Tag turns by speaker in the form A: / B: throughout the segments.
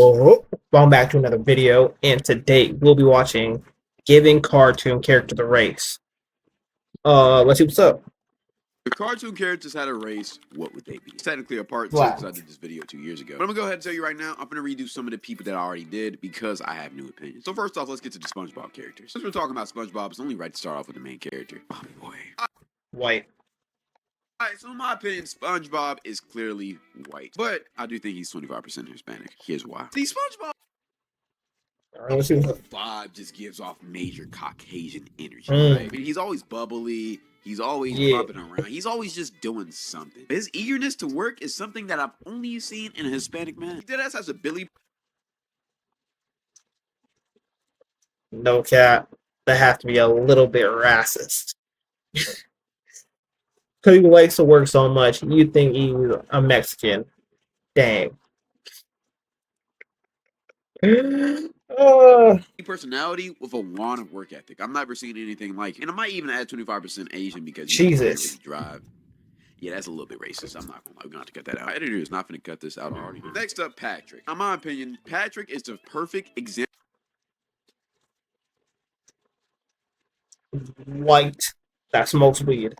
A: Yo, welcome back to another video, and today we'll be watching Giving Cartoon Character the Race. Let's see what's up.
B: If cartoon characters had a race, what would they be? It's technically a part 2
A: Black.
B: because I did this video 2 years ago. But I'm gonna go ahead and tell you right now, I'm gonna redo some of the people that I already did because I have new opinions. So first off, let's get to the SpongeBob characters. Since we're talking about SpongeBob, it's only right to start off with the main character. Oh boy.
A: White.
B: Alright, so in my opinion, SpongeBob is clearly white. But I do think he's 25% Hispanic. Here's why. See, SpongeBob
A: Alright, let's see what's up.
B: vibe just gives off major Caucasian energy.
A: Mm.
B: Right? I mean, he's always bubbly. He's always
A: Yeah.
B: bumping around. He's always just doing something. His eagerness to work is something that I've only seen in a Hispanic man. He deadass has a Billy.
A: No cap. That has to be a little bit racist. Because he likes to work so much, you think he's a Mexican. Dang.
B: Personality with a wand of work ethic. I'm never seen anything like it. And I might even add 25% Asian because
A: Jesus.
B: Really drive. Yeah, that's a little bit racist. I'm not gonna lie. We're gonna have to cut that out. My editor is not gonna cut this out already. Next up, Patrick. In my opinion, Patrick is the perfect example.
A: White. That smokes weed.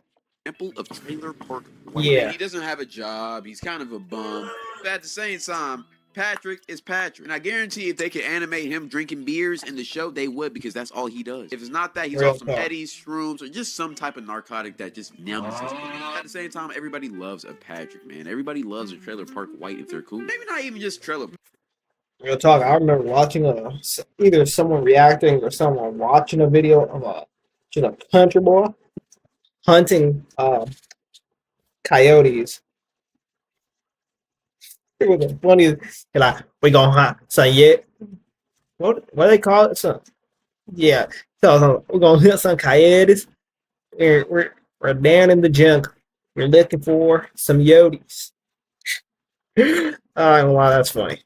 B: Of trailer park white.
A: Yeah.
B: He doesn't have a job. He's kind of a bum. But at the same time, Patrick is Patrick. And I guarantee if they could animate him drinking beers in the show, they would because that's all he does. If it's not that, he's
A: Real
B: off some
A: talk.
B: Eddie's, shrooms, or just some type of narcotic that just numbs his brain. At the same time, everybody loves a Patrick, man. Everybody loves a trailer park white if they're cool. Maybe not even just trailer.
A: Real talk. I remember watching either someone reacting or someone watching a video of a country boy hunting coyotes. It was the funniest. They're like, we gonna hunt some yet? What do they call it? Some yeah. So we're gonna hunt some coyotes. We're down in the jungle. We're looking for some yotes. I ain't gonna lie, that's funny.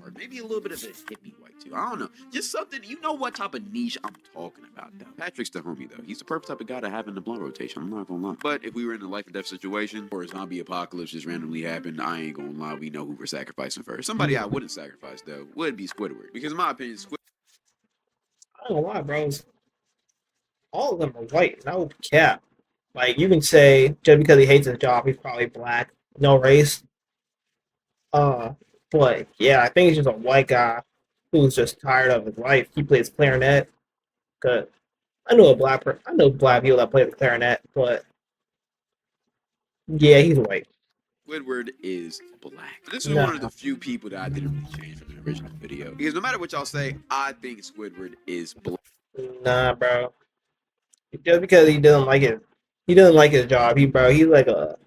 B: Or maybe a little bit of a hippie white too. I don't know. Just something, you know what type of niche I'm talking about though. Patrick's the homie though. He's the perfect type of guy to have in the blunt rotation. I'm not gonna lie. But if we were in a life or death situation or a zombie apocalypse just randomly happened, I ain't gonna lie. We know who we're sacrificing first. Somebody I wouldn't sacrifice though would be Squidward. Because in my opinion,
A: I ain't gonna lie, bros. All of them are white. No cap. Like you can say just because he hates his job, he's probably black. No race. But yeah, I think he's just a white guy who's just tired of his life. He plays clarinet. Cause I know black people that play the clarinet, but yeah, he's white.
B: Squidward is black. This is
A: Nah.
B: one of the few people that I didn't really change from the original video. Because no matter what y'all say, I think Squidward is black.
A: Nah, bro. Just because he doesn't like his job. He's like a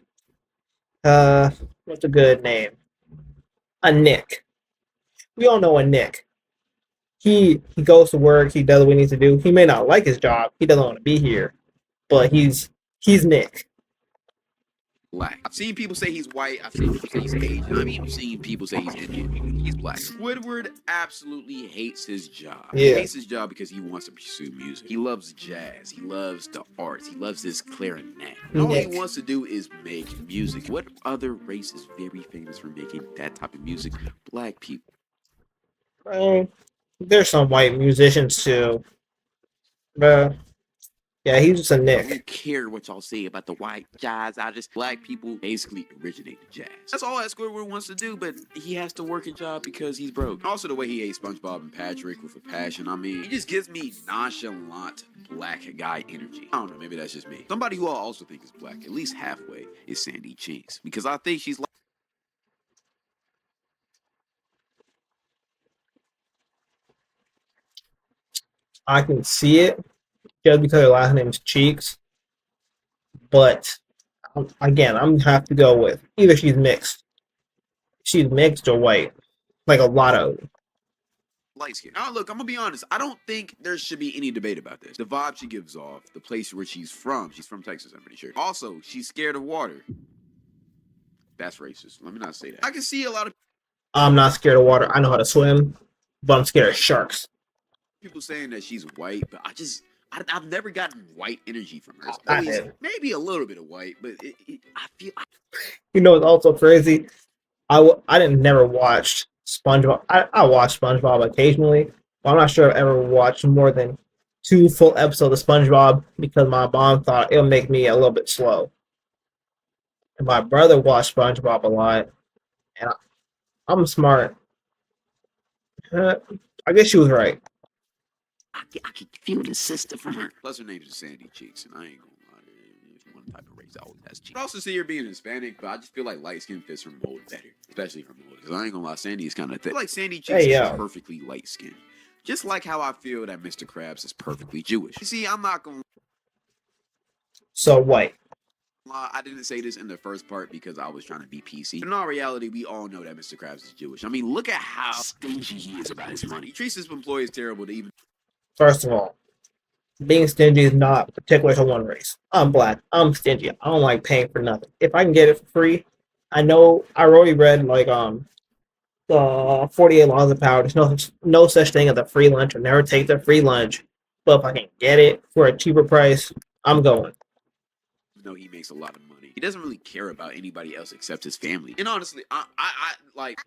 A: what's a good name? A Nick. We all know a Nick. He goes to work, he does what he needs to do. He may not like his job, he doesn't want to be here, but he's Nick.
B: Black. I've seen people say he's white. I've seen people say he's Asian. I've even seen people say he's Indian. He's black. Squidward absolutely hates his job. He
A: Yeah.
B: hates his job because he wants to pursue music. He loves jazz. He loves the arts. He loves his clarinet. And all he
A: Nick.
B: wants to do is make music. What other race is very famous for making that type of music? Black people.
A: There's some white musicians too, but yeah, he's just a
B: I don't
A: Nick.
B: care what y'all say about the white jazz. Black people basically originated jazz. That's all that Squidward wants to do, but he has to work a job because he's broke. Also, the way he hates SpongeBob and Patrick with a passion. I mean, he just gives me nonchalant black guy energy. I don't know, maybe that's just me. Somebody who I also think is black, at least halfway, is Sandy Chinks. Because I think she's like
A: I can see it just because her last name is Cheeks, but again, I'm gonna have to go with either she's mixed. She's mixed or white, like a lot of them.
B: light skin. Now, look, I'm gonna be honest. I don't think there should be any debate about this. The vibe she gives off, the place where she's from Texas, I'm pretty sure. Also, she's scared of water. That's racist. Let me not say that. I can see a lot of
A: I'm not scared of water. I know how to swim, but I'm scared of sharks.
B: people saying that she's white, but I've never gotten white energy from her. It's
A: I
B: always
A: have.
B: maybe a little bit of white, but I feel
A: You know, it's also crazy. I didn't never watched SpongeBob. I watch SpongeBob occasionally, but I'm not sure I've ever watched more than 2 full episodes of SpongeBob because my mom thought it would make me a little bit slow. And my brother watched SpongeBob a lot, and I'm smart. Uh, I guess she was right.
B: I can feel the sister from her. Plus, her name's Sandy Cheeks, and I ain't gonna lie. There's one type of race I always has cheeks. I also see her being Hispanic, but I just feel like light skin fits her mold better, especially her mold. Because I ain't gonna lie, Sandy is kind of thick. I feel like Sandy Cheeks
A: Hey,
B: is
A: yo.
B: perfectly light skinned. Just like how I feel that Mr. Krabs is perfectly Jewish. You see, I'm not gonna
A: So white.
B: lie, I didn't say this in the first part because I was trying to be PC. But in all reality, we all know that Mr. Krabs is Jewish. I mean, look at how stingy he is about his money. He treats his employees terrible to even.
A: First of all, being stingy is not particular to one race. I'm black. I'm stingy. I don't like paying for nothing. If I can get it for free, I know I already read like the 48 Laws of Power. There's no such thing as a free lunch. I'll never take the free lunch. But if I can get it for a cheaper price, I'm going.
B: Though he makes a lot of money, he doesn't really care about anybody else except his family. And honestly, I like.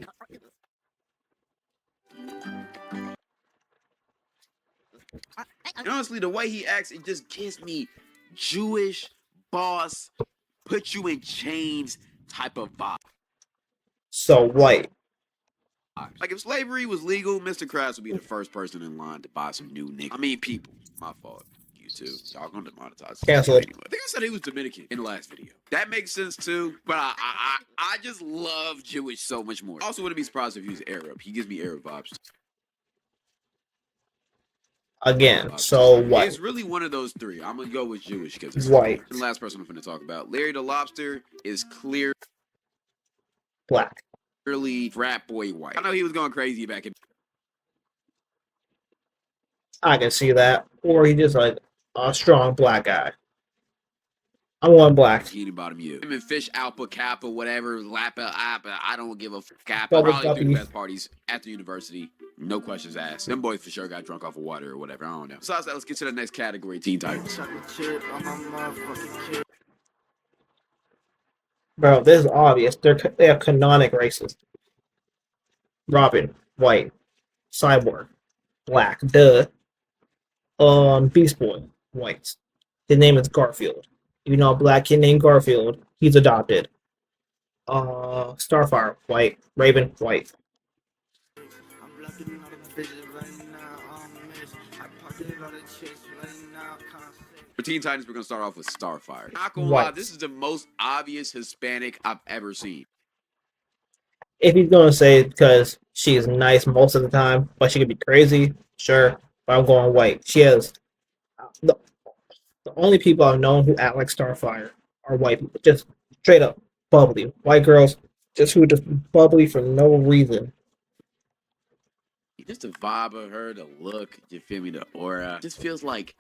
B: And honestly, the way he acts, it just gives me Jewish boss, put you in chains type of vibe.
A: So white.
B: Like if slavery was legal, Mr. Krabs would be the first person in line to buy some new niggas. I mean, people. My fault. You too. Y'all gonna demonetize this
A: Cancel
B: video
A: it.
B: anyway. I think I said he was Dominican in the last video. That makes sense too. But I just love Jewish so much more. Also, wouldn't be surprised if he was Arab. He gives me Arab vibes.
A: Again, so white.
B: It's really one of those three. I'm gonna go with Jewish because it's
A: White.
B: The last person I'm gonna talk about, Larry the Lobster, is clearly
A: Black.
B: frat boy white. I know he was going crazy back in.
A: I can see that. Or he just like a strong black guy. I'm one black.
B: Bikini Bottom U. Him and Fish Alpha Kappa, whatever, Lappa Appa, I don't give a f. Kappa.
A: Bubble
B: Probably do
A: Guppy.
B: the best parties after university. No questions asked. Them boys for sure got drunk off of water or whatever. I don't know. Besides that, let's get to the next category, Teen Titans.
A: Bro, this is obvious. They have canonic races. Robin, white. Cyborg, black. Duh. Beast Boy, white. His name is Garfield. You know a black kid named Garfield. He's adopted. Starfire, white. Raven, white.
B: For Teen Titans, we're gonna start off with Starfire. Not gonna
A: White.
B: lie, this is the most obvious Hispanic I've ever seen.
A: If he's gonna say because she's nice most of the time, but she could be crazy, sure. But I'm going white. She has the only people I've known who act like Starfire are white people, just straight up bubbly. White girls, just who are just bubbly for no reason.
B: Just the vibe of her, the look, you feel me, the aura. Just feels like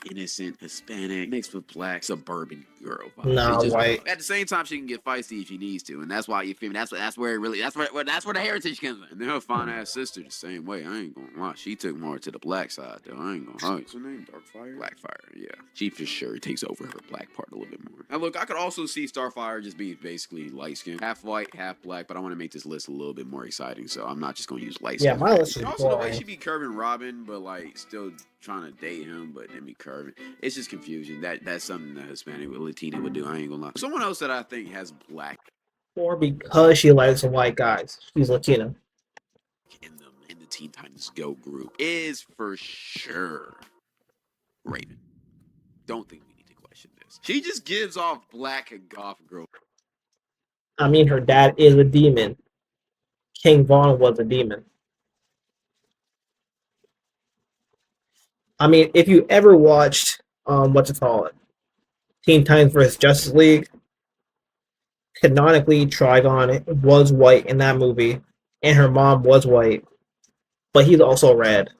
B: innocent Hispanic mixed with black suburban girl vibe.
A: Nah,
B: It's just,
A: white.
B: at the same time, she can get feisty if she needs to, and that's why you feel me. That's where it really that's where the heritage comes in. And then her fine ass sister the same way. I ain't gonna lie, she took more to the black side though. I ain't gonna lie. What's her name? Darkfire. Blackfire. Yeah, she for sure takes over her black part a little bit more. Now look, I could also see Starfire just be basically light skin, half white, half black. But I want to make this list a little bit more exciting, so I'm not just gonna use light skin.
A: Yeah, my list is
B: And also the way
A: boring.
B: she be curving Robin, but like still trying to date him, but then be curving. It's just confusion. That's something that Hispanic with Latina would do. I ain't gonna lie. Someone else that I think has black
A: Or because she likes white guys. She's Latina.
B: in the Teen Titans Go group is for sure Raven. Don't think we need to question this. She just gives off black and goth girl.
A: I mean, her dad is a demon. King Von was a demon. I mean, if you ever watched, what's it called? Teen Titans vs. Justice League, canonically, Trigon was white in that movie, and her mom was white, but he's also red.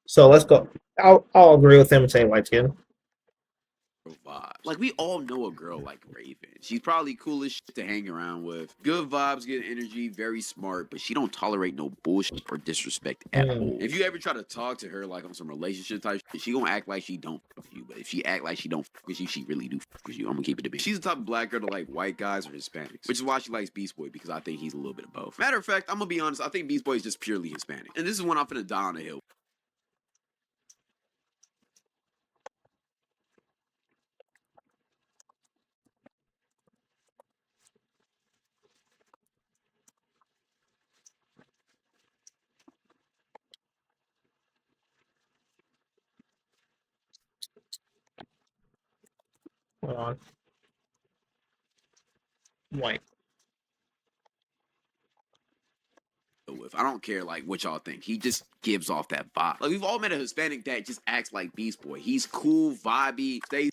A: So let's go. I'll agree with him and say white skin.
B: vibe. Like, we all know a girl like Raven. She's probably cool as shit to hang around with. Good vibes, good energy, very smart, but she don't tolerate no bullshit or disrespect at all. If you ever try to talk to her like on some relationship type shit, she gonna act like she don't fuck with you. But if she act like she don't fuck with you, she really do fuck with you. I'm gonna keep it a bit. She's the type of black girl to like white guys or Hispanics, which is why she likes Beast Boy, because I think he's a little bit of both. Matter of fact, I'm gonna be honest, I think Beast Boy is just purely Hispanic. And this is when I'm finna die on the hill.
A: Hold on. White.
B: With. I don't care like what y'all think. He just gives off that vibe. Like, we've all met a Hispanic that just acts like Beast Boy. He's cool, vibey, stays.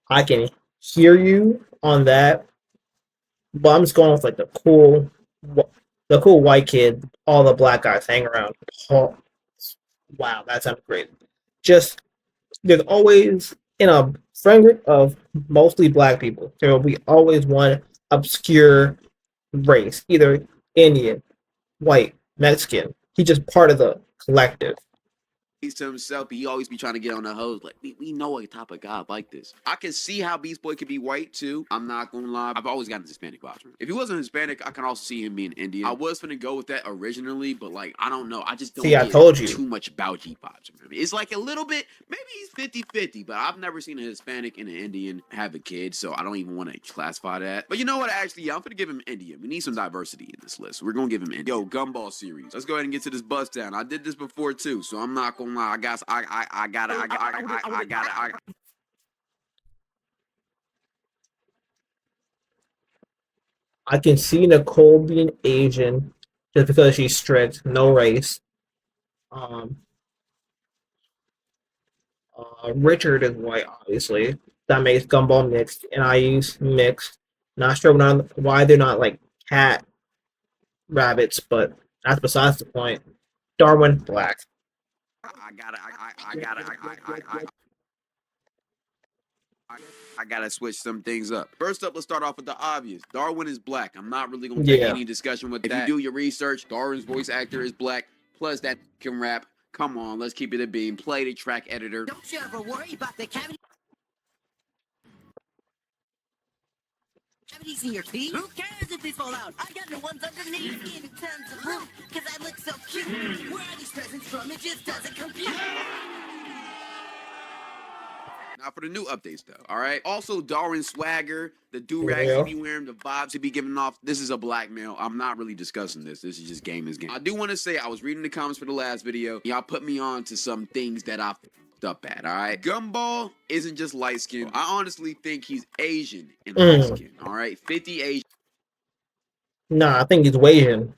A: I can hear you on that, but I'm just going with like the cool white kid. All the black guys hang around. Oh, wow, that sounds great. Just there's always in a friend group of mostly black people. There will be always one obscure race, either Indian, white, Mexican. He's just part of the collective.
B: To himself, but he always be trying to get on the hose. Like, we know a type of guy like this. I can see how Beast Boy could be white too. I'm not gonna lie. I've always gotten Hispanic vibes from him. If he wasn't Hispanic, I can also see him being Indian. I was gonna go with that originally, but like, I don't know. I just don't
A: See, I
B: get
A: told you.
B: too much Bauji vibes from him. It's like a little bit, maybe he's 50-50, but I've never seen a Hispanic and an Indian have a kid, so I don't even want to classify that. But you know what? Actually, yeah, I'm gonna give him Indian. We need some diversity in this list. We're gonna give him Indian. Yo, Gumball series. Let's go ahead and get to this bust down. I did this before too, so I'm not gonna lie. I got it.
A: I can see Nicole being Asian just because she's strict, no race. Um, Richard is white, obviously. That makes Gumball mixed, and I use mixed. Not sure why they're not like cat rabbits, but that's besides the point. Darwin, black.
B: I gotta switch some things up. First up, let's start off with the obvious. Darwin is black. I'm not really gonna take any discussion with that. If you do your research, Darwin's voice actor is black. Plus, that can rap. Come on, let's keep it a beam. Play the track editor.
C: Don't you ever worry about the cavities in your teeth? Who cares if they fall out? I got the ones underneath. Give me tons of room, cause I look so cute. Where are these presents from? It just doesn't compute.
B: Now for the new updates though, all right? Also, Darwin swagger, the do-rags he be wearing, the vibes he be giving off. This is a black male. I'm not really discussing this. This is just game is game. I do want to say I was reading the comments for the last video. Y'all put me on to some things that I fucked up at, all right? Gumball isn't just light skin. I honestly think he's Asian and light skin, all right? 50 Asian.
A: Nah, I think he's Asian.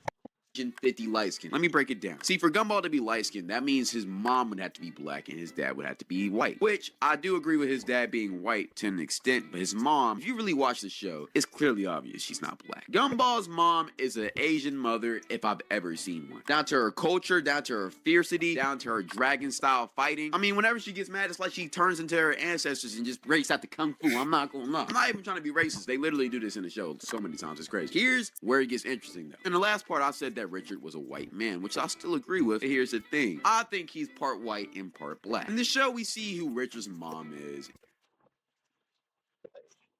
B: 50 light skin. Let me break it down. See, for Gumball to be light skinned, that means his mom would have to be black and his dad would have to be white. Which I do agree with his dad being white to an extent, but his mom, if you really watch the show, it's clearly obvious she's not black. Gumball's mom is an Asian mother if I've ever seen one. Down to her culture, down to her fiercity, down to her dragon style fighting. I mean, whenever she gets mad, it's like she turns into her ancestors and just breaks out the kung fu. I'm not gonna lie. I'm not even trying to be racist. They literally do this in the show so many times. It's crazy. Here's where it gets interesting though. In the last part, I said that Richard was a white man, which I still agree with. But here's the thing. I think he's part white and part black. In the show, we see who Richard's mom is.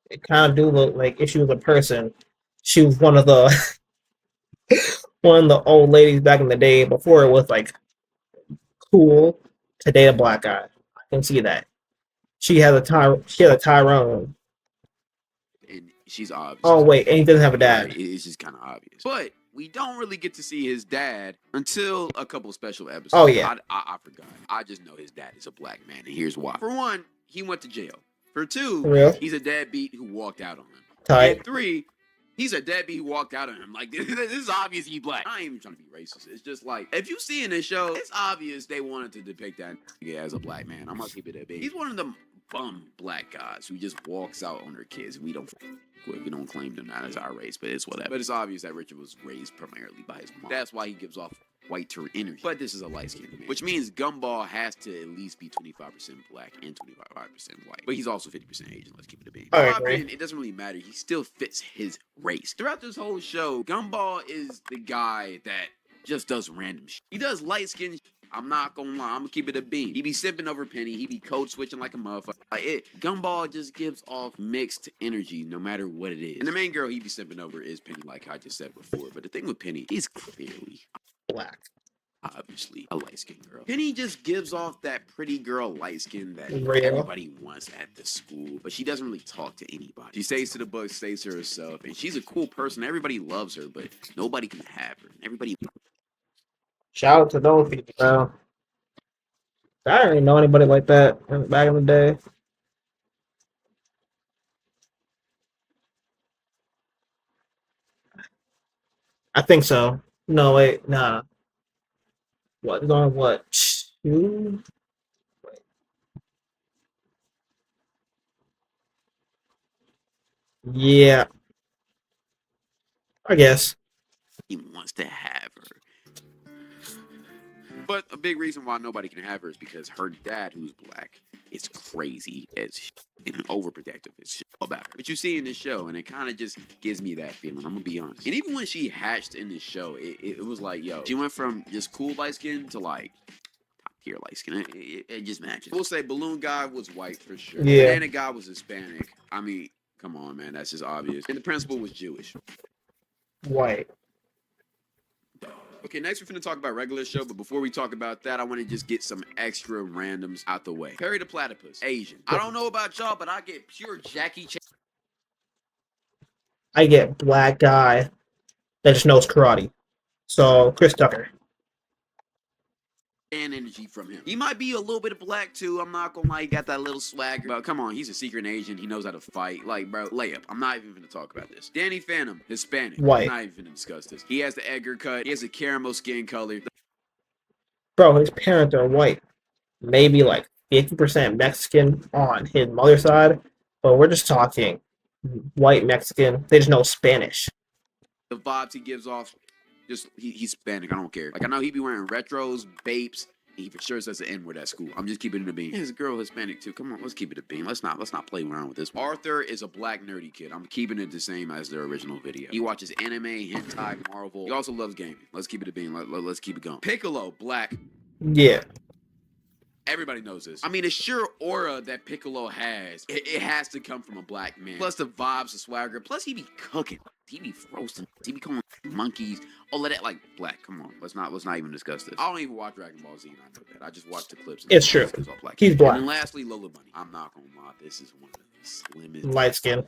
A: It kind of do look like if she was a person, she was one of the one of the old ladies back in the day before it was like cool to date a black guy. I can see that. She had a Tyrone.
B: And she's obvious.
A: Oh wait, and he doesn't have a dad.
B: It's just kind of obvious. But we don't really get to see his dad until a couple special episodes.
A: Oh yeah.
B: I forgot. I just know his dad is a black man, and here's why. For one, he went to jail. For two, he's a deadbeat who walked out on him.
A: Tight.
B: And three, he's a deadbeat who walked out on him. Like, this is obvious he's black. I ain't even trying to be racist. It's just like, if you see in this show, it's obvious they wanted to depict that nigga as a black man. I'm gonna keep it that big. He's one of them bum black guys who just walks out on their kids. We don't claim them not as our race, but it's whatever. But it's obvious that Richard was raised primarily by his mom. That's why he gives off whiter energy. But this is a light skinned man, which means Gumball has to at least be 25% black and 25% white. But he's also 50% Asian. Let's keep it a bean.
A: I
B: In my
A: agree.
B: opinion, it doesn't really matter. He still fits his race. Throughout this whole show, Gumball is the guy that just does random shit. He does light skin shit. I'm not gonna lie, I'm gonna keep it a bean. He be sipping over Penny, he be code switching like a motherfucker. Gumball just gives off mixed energy no matter what it is. And the main girl he be sipping over is Penny, like I just said before. But the thing with Penny, he's clearly,
A: Black.
B: obviously, a light skinned girl. Penny just gives off that pretty girl light skin that
A: Real.
B: everybody wants at the school, but she doesn't really talk to anybody. She stays to the book, stays to herself, and she's a cool person. Everybody loves her, but nobody can have her. Everybody.
A: Shout out to those people, bro. I didn't even know anybody like that back in the day. I think so. No, wait, nah. What? Going what? 2? Yeah, I guess.
B: He wants to have her. But a big reason why nobody can have her is because her dad, who's black, is crazy as shit and overprotective as shit about her. But you see in this show, and it kind of just gives me that feeling. I'm gonna be honest. And even when she hatched in this show, it was like, yo, she went from just cool light skin to like top tier light skin. It just matches. We'll say Balloon Guy was white for sure.
A: Yeah.
B: Banana Guy was Hispanic. I mean, come on, man, that's just obvious. And the principal was Jewish.
A: White.
B: Okay, next we're finna talk about regular show, but before we talk about that, I want to just get some extra randoms out the way. Perry the Platypus, Asian. I don't know about y'all, but I get pure Jackie Chan
A: I get black guy that just knows karate. So Chris Tucker.
B: energy from him. He might be a little bit of black too. I'm not gonna lie, he got that little swagger. But come on, he's a secret agent. He knows how to fight. Like, bro, layup. I'm not even gonna talk about this. Danny Phantom, Hispanic.
A: White.
B: I'm not even gonna discuss this. He has the Edgar cut. He has a caramel skin color.
A: Bro, his parents are white. Maybe like 50% Mexican on his mother's side, but we're just talking white Mexican. They just know Spanish.
B: The vibes he gives off, just he's Hispanic. I don't care. Like I know he be wearing retros, vapes. He for sure says the N word at school. I'm just keeping it a bean. His girl Hispanic too. Come on, let's keep it a bean. Let's not play around with this. Arthur is a black nerdy kid. I'm keeping it the same as their original video. He watches anime, hentai, Marvel. He also loves gaming. Let's keep it a bean. Let's keep it going. Piccolo, black.
A: Yeah.
B: Everybody knows this. I mean, the sheer aura that Piccolo has, it has to come from a black man. Plus the vibes, the swagger. Plus he be cooking. He be roasting. He be calling monkeys. All of that, like black. Come on, let's not even discuss this. I don't even watch Dragon Ball Z, and I know that. I just watch the clips.
A: It's true.
B: It's all black.
A: He's black.
B: And then lastly, Lola Bunny. I'm not gonna lie, this is one of the slimmest,
A: Light skin.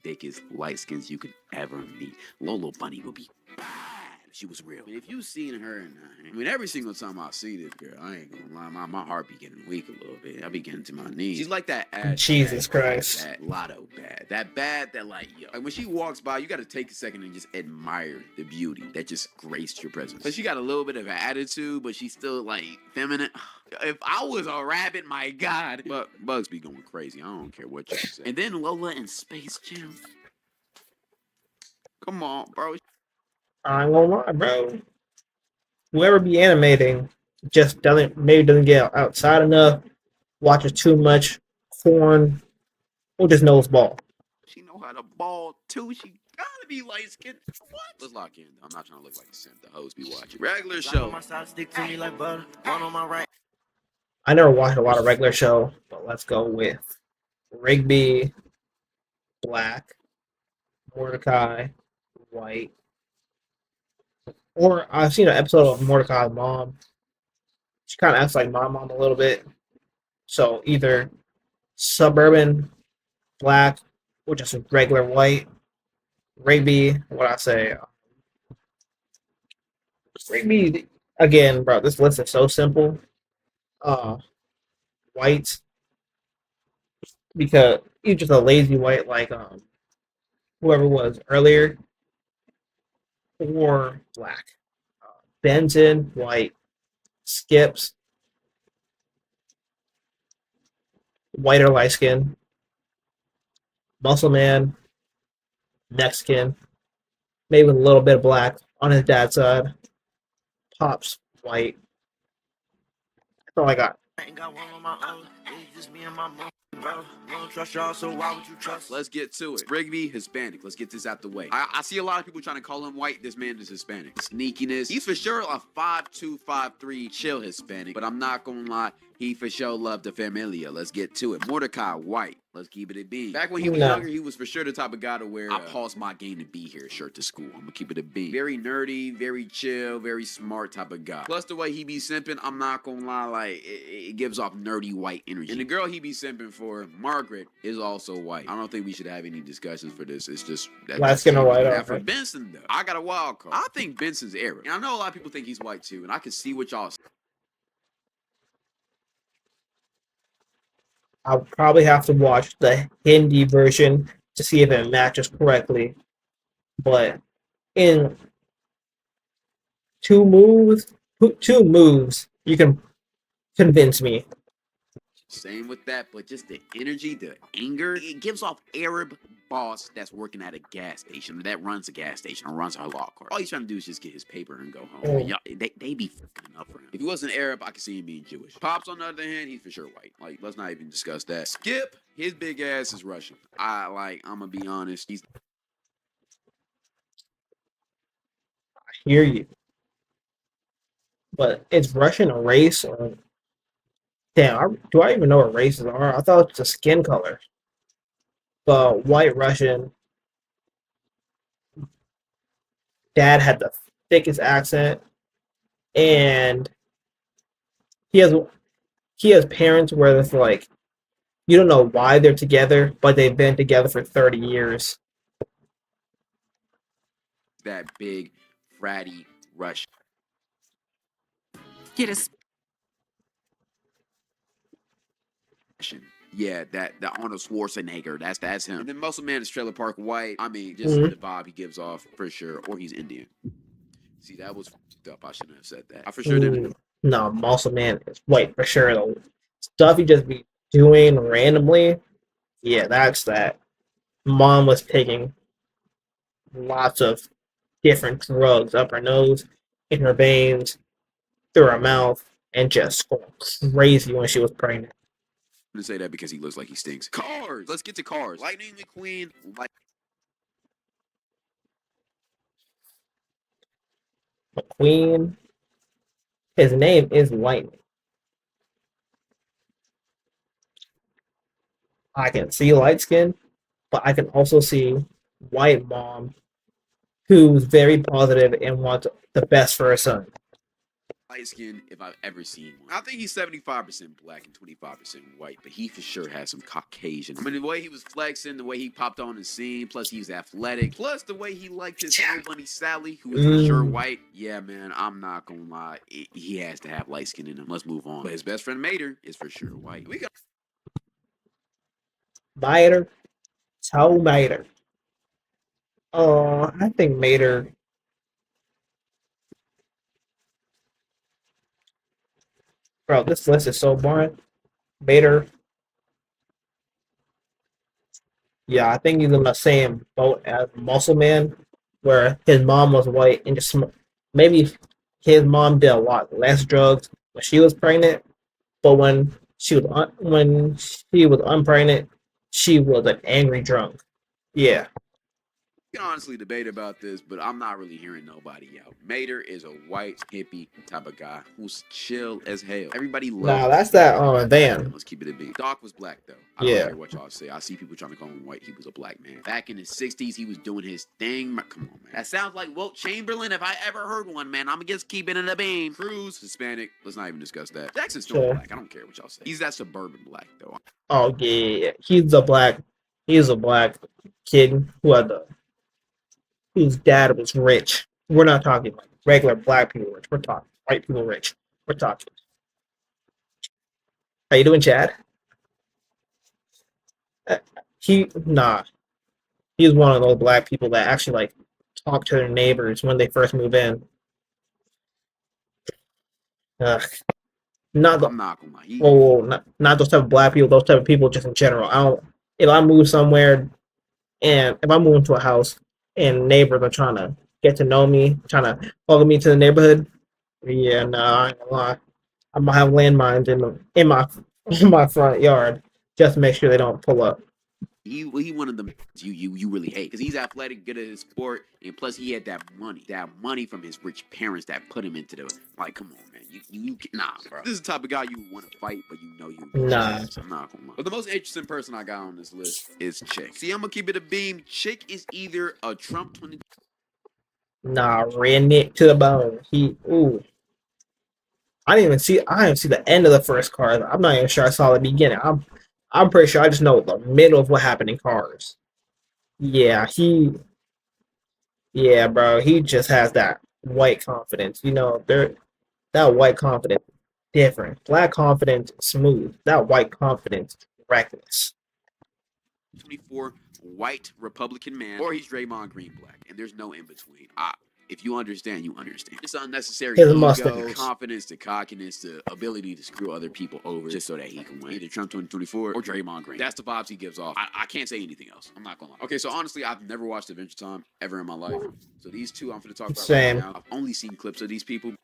B: thickest light skins you could ever meet. Lola Bunny would be bad if she was real. And if you seen her, every single time I see this girl, I ain't gonna lie, my heart be getting weak a little bit. I be getting to my knees. She's like that ass.
A: Jesus
B: bad,
A: Christ.
B: That Lotto bad. That bad that like, yo. Like when she walks by, you gotta take a second and just admire the beauty that just graced your presence. But she got a little bit of an attitude, but she's still like feminine. If I was a rabbit, my God. But Bugs be going crazy. I don't care what you say. And then Lola in Space Jam. Come on, bro.
A: I ain't gonna lie, bro. Whoever be animating just doesn't get outside enough, watches too much porn, or just knows ball.
B: She know how to ball too. She gotta be light skinned. What? Let's lock in. I'm not trying to look like a simp. The hoes be watching. Regular show.
A: I never watched a lot of regular show, but let's go with Rigby, black, Mordecai, white. Or I've seen an episode of Mordecai's mom. She kind of acts like my mom a little bit. So either suburban, black, or just regular white. Rigby, what I say? Rigby, again, bro, this list is so simple. White, because he's just a lazy white like whoever was earlier, or black. Benson, white. Skips, white or light skin. Muscle Man, Mexican, maybe with a little bit of black on his dad's side. Pops white. That's all I got.
D: Ain't got one on my own. It's just me and my mom, bro. Don't trust y'all, so why would you trust?
B: Let's get to it. Rigby, Hispanic. Let's get this out the way. I see a lot of people trying to call him white. This man is Hispanic. Sneakiness. He's for sure a 5'2", 5'3", chill Hispanic. But I'm not gonna lie, he for sure loved the familia. Let's get to it. Mordecai White. Let's keep it a bean. Back when he was younger, he was for sure the type of guy to wear I paused my game to be here shirt to school. I'm gonna keep it a bean. Very nerdy, very chill, very smart type of guy. Plus the way he be simping, I'm not gonna lie, like it gives off nerdy white energy. And the girl he be simping for, Margaret, is also white. I don't think we should have any discussions for this. It's just
A: Light skin or white.
B: now for Benson though, I got a wild card. I think Benson's Arab. And I know a lot of people think he's white too, and I can see what y'all
A: I'll probably have to watch the Hindi version to see if it matches correctly. But in two moves, you can convince me.
B: Same with that, but just the energy, the anger, it gives off Arab boss that's working at a gas station, or that runs a gas station, or runs a law court. All he's trying to do is just get his paper and go home.
A: Oh.
B: Y'all, they be fucking up for him. If he wasn't Arab, I could see him being Jewish. Pops, on the other hand, he's for sure white. Like, let's not even discuss that. Skip, his big ass is Russian. I'm gonna be honest, he's
A: Hear you. But is Russian a race or damn, do I even know what races are? I thought it's a skin color. But white Russian, dad had the thickest accent, and he has parents where it's like you don't know why they're together, but they've been together for 30 years.
B: that big, fratty Russian.
E: Get a
B: Yeah, that Arnold Schwarzenegger, that's him. And then Muscle Man is Trailer Park White. I mean, just
A: Mhm.
B: the vibe he gives off for sure. Or he's Indian. See, that was fucked up. I shouldn't have said that. I for sure didn't.
A: Ooh, no, Muscle Man is white for sure. The stuff he just be doing randomly, yeah, that's that. Mom was taking lots of different drugs up her nose, in her veins, through her mouth, and just going crazy when she was pregnant.
B: I'm gonna say that because he looks like he stinks. Cars. Let's get to cars. Lightning McQueen.
A: McQueen, his name is Lightning. I can see light skin, but I can also see white mom who's very positive and wants the best for her son.
B: Light skin if I've ever seen one. I think he's 75% black and 25% white, but he for sure has some Caucasian. I mean, the way he was flexing, the way he popped on the scene, plus he's athletic, plus the way he liked his little bunny Sally, who is for sure white. Yeah, man, I'm not gonna lie. He has to have light skin in him. Let's move on. But his best friend Mater is for sure white. We got
A: Mater, tell Mater. Oh, I think Mater. Bro, this list is so boring. Mater. Yeah, I think he's in the same boat as Muscle Man, where his mom was white and just maybe his mom did a lot less drugs when she was pregnant, but when she was unpregnant, she was an angry drunk. Yeah.
B: We can honestly debate about this, but I'm not really hearing nobody out. Mater is a white hippie type of guy who's chill as hell. Everybody loves
A: Nah,
B: him.
A: that's that Van.
B: Let's keep it a beat. Doc was black though. I don't
A: Yeah.
B: care what y'all say. I see people trying to call him white. He was a black man. Back in his 60s, he was doing his thing. Come on, man. That sounds like Wilt Chamberlain if I ever heard one, man. I'm just keeping it a beam. Cruz, Hispanic. Let's not even discuss that. Jackson's still
A: Sure.
B: black. I don't care what y'all say. He's that suburban black though.
A: Oh yeah, he's a black kid whose dad was rich. We're not talking like regular black people rich. We're talking white people rich. We're talking. How you doing, Chad? He's one of those black people that actually like talk to their neighbors when they first move in. Ugh. Not the
B: I'm not gonna lie.
A: not those type of black people. Those type of people just in general. I don't. If I move somewhere and if I move into a house and neighbors are trying to get to know me, trying to welcome me to the neighborhood, Yeah, no, I ain't gonna lie. I'm gonna have landmines in my in my front yard just to make sure they don't pull up.
B: He one of them you really hate because he's athletic, good at his sport, and plus he had that money from his rich parents that put him into the like. Come on, man, nah, bro. This is the type of guy you want to fight, but you know you.
A: Nah.
B: I'm not gonna lie. But the most interesting person I got on this list is Chick. See, I'm gonna keep it a beam. Chick is either a Trump 20.
A: Nah, redneck to the bone. Ooh. I didn't even see the end of the first Cars. I'm not even sure I saw the beginning. I'm pretty sure I just know the middle of what happened in Cars. Yeah, yeah, bro, he just has that white confidence. That white confidence different. Black confidence smooth. That white confidence reckless.
B: 24 white Republican man, or he's Draymond Green black, and there's no in between. If you understand, you understand. It's unnecessary
A: His
B: ego,
A: mustache.
B: confidence, the cockiness, the ability to screw other people over just so that he can win. Either Trump 2024 or Draymond Green. That's the vibes he gives off. I can't say anything else. I'm not gonna lie. Okay, so honestly, I've never watched Adventure Time ever in my life. So these two I'm gonna talk about
A: Same.
B: right now. I've only seen clips of these people.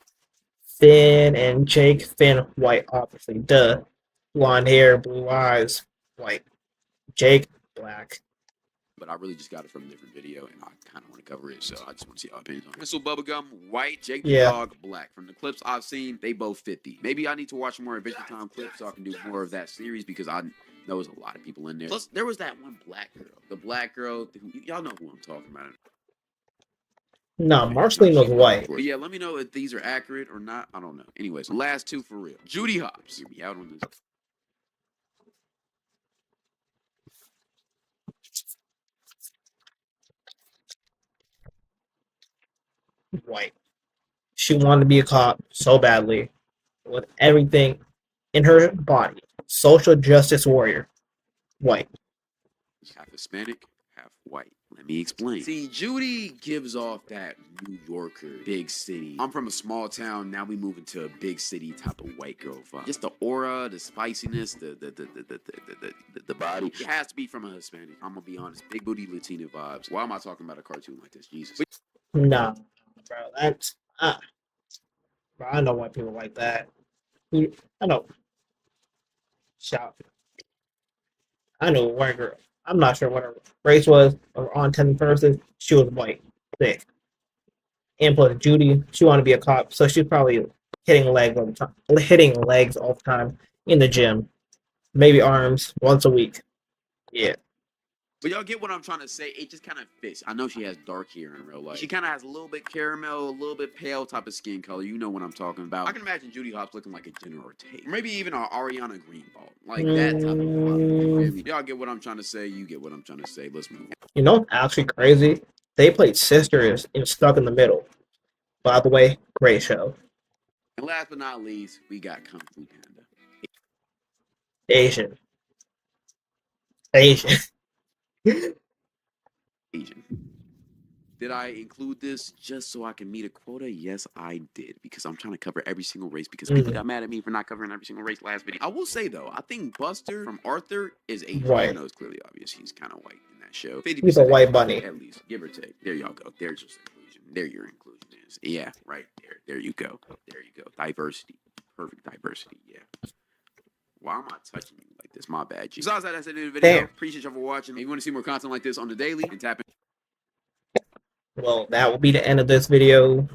A: Finn and Jake. Finn white, obviously. Duh. Blonde hair, blue eyes, white. Jake black.
B: But I really just got it from a different video, and I kind of want to cover it, so I just want to see y'all opinions on it. Crystal Bubblegum, white, Jake the
A: Yeah.
B: Dog, black. From the clips I've seen, they both 50. Maybe I need to watch more Adventure Time clips so I can do more of that series because I know there's a lot of people in there. Plus, there was that one black girl. The black girl, y'all know who I'm talking about.
A: Nah, Marceline was white.
B: But yeah, let me know if these are accurate or not. I don't know. Anyways, last two for real. Judy Hopps. Hear me out on this.
A: White. She wanted to be a cop so badly with everything in her body. Social justice warrior. White.
B: Half Hispanic, half white. Let me explain. See, Judy gives off that New Yorker, big city. I'm from a small town. Now we move into a big city type of white girl vibe. Just the aura, the spiciness, the body. It has to be from a Hispanic. I'm gonna be honest. Big booty Latina vibes. Why am I talking about a cartoon like this? Jesus.
A: Nah, bro, that's bro, I know white people like that. I know. Shout. I know a white girl. I'm not sure what her race was on 10 verses. She was white, thick. And plus Judy, she wanted to be a cop, so she's probably hitting legs all the time in the gym. Maybe arms once a week. Yeah.
B: But y'all get what I'm trying to say? It just kind of fits. I know she has dark hair in real life. She kind of has a little bit caramel, a little bit pale type of skin color. You know what I'm talking about. I can imagine Judy Hopps looking like a Jenna Ortega. Or maybe even an Ariana Greenbald. Like that type of vibe. Y'all get what I'm trying to say? You get what I'm trying to say. Let's move on.
A: You know what's actually crazy? They played sisters in Stuck in the Middle. By the way, great show.
B: And last but not least, we got Kung Fu Panda.
A: Asian.
B: Did I include this just so I can meet a quota? Yes, I did. Because I'm trying to cover every single race because people got mad at me for not covering every single race last video. I will say though, I think Buster from Arthur is Asian.
A: White.
B: I know it's clearly obvious. He's kind of white in that show. 50%
A: He's a white bunny.
B: At least, give or take. There y'all go. There's just inclusion. There your inclusion is. Yeah, right there. There you go. There you go. Diversity. Perfect diversity. Yeah. Why am I touching you like this? My bad, G. Besides that, that's the end of the video.
A: Damn.
B: Appreciate y'all for watching. If you want to see more content like this on the daily, and tap in.
A: Well, that will be the end of this video.